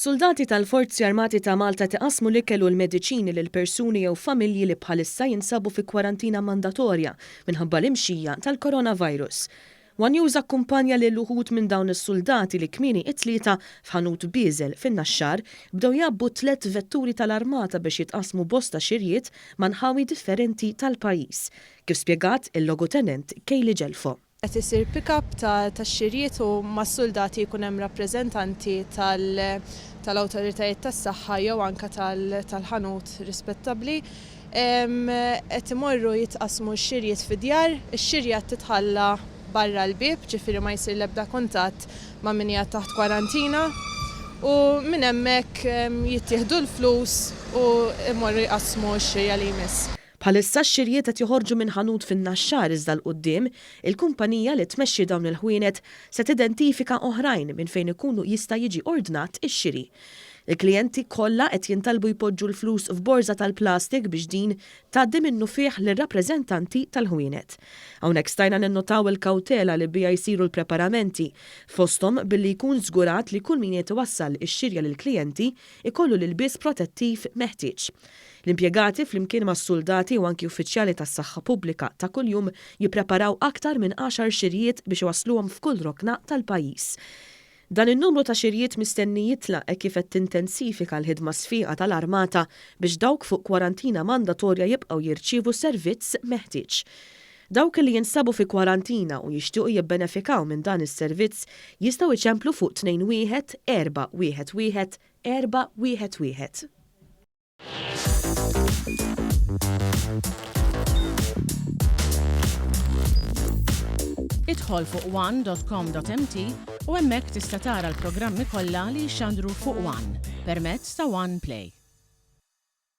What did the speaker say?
Suldati tal-Forzi Armati ta' Malta iqassmu l-ikel u l-mediċini lill-persuni jew familji li bħalissa jinsabu fi kwarantina mandatorja minħabba l-imxija tal-Coronavirus. News akkumpanja l-ħut minn dawn is-suldati li kmieni t-Tlieta f'ħanut biżel fin-Naxxar bdew jabbu 3 vetturi tal-Armata biex jitqassmu bosta xirjiet manħawi differenti tal-pajjiż, kif spjegat il-Logutenent Kayleigh Gelfo. Qed isir pick-up tax-xirijiet u mas-suldati jkun hemm rappreżentanti tal-Awtoritajiet tas-Saħħa jew anke tal-ħanut rispettabbli. Qed imorru jitqassmu x-xirjiet fid-djar, ix-xirja titħalla barra l-bieb, ġifieri ma jsir l-ebda kuntatt ma' min hija taħt kwarantina u minn hemmhekk jittieħdu l-flus u imorru jqassmu x-xirja li jmiss. Bħalissa x-xirjiet qed joħorġu minn ħanut fin-Naxxar iżda l-qudiem, il-kumpanija li tmexxi dawn il-ħwienet se tidentifika oħrajn minn fejn ikunu jista' jiġi ordnat ix-xiri. Il-klijenti kollha qed jintalbu jpoġġu l-flus f'borża tal-plastik biex din tgħaddi minnu fih lir-rappreżentanti tal-ħwienet. Hawnhekk stajna ninnotaw il-kawtela li biha jsiru l-preparamenti fosthom billi jkun żgurat li kull min qed iwassal ix-xirja lill-klijenti ikollu l-ilbies protettiv meħtieġ. L-impjegati flimkien mas-suldati u anki uffiċjali tas-saħħa pubblika ta' kuljum jippreparaw aktar minn 10 xirjiet biex iwassluhom f'kull rokna tal-pajjiż. Dan in-numru ta' xirjiet mistenni jitlaq kif qed tintensifika l-ħidma sfiqa tal-Armata biex dawk fuq kwarantina mandatorja jibqgħu jirċievu servizz meħtieġ. Dawk li jinsabu fi kwarantina u jixtiequ jibbenefikaw minn dan is-servizz jistgħu iċemplu fuq 21 411 411. Idħol fuq one.com.mt u hemmhekk tista' tara l-programmi kollha li jxandru fuq One permezz ta' One Play.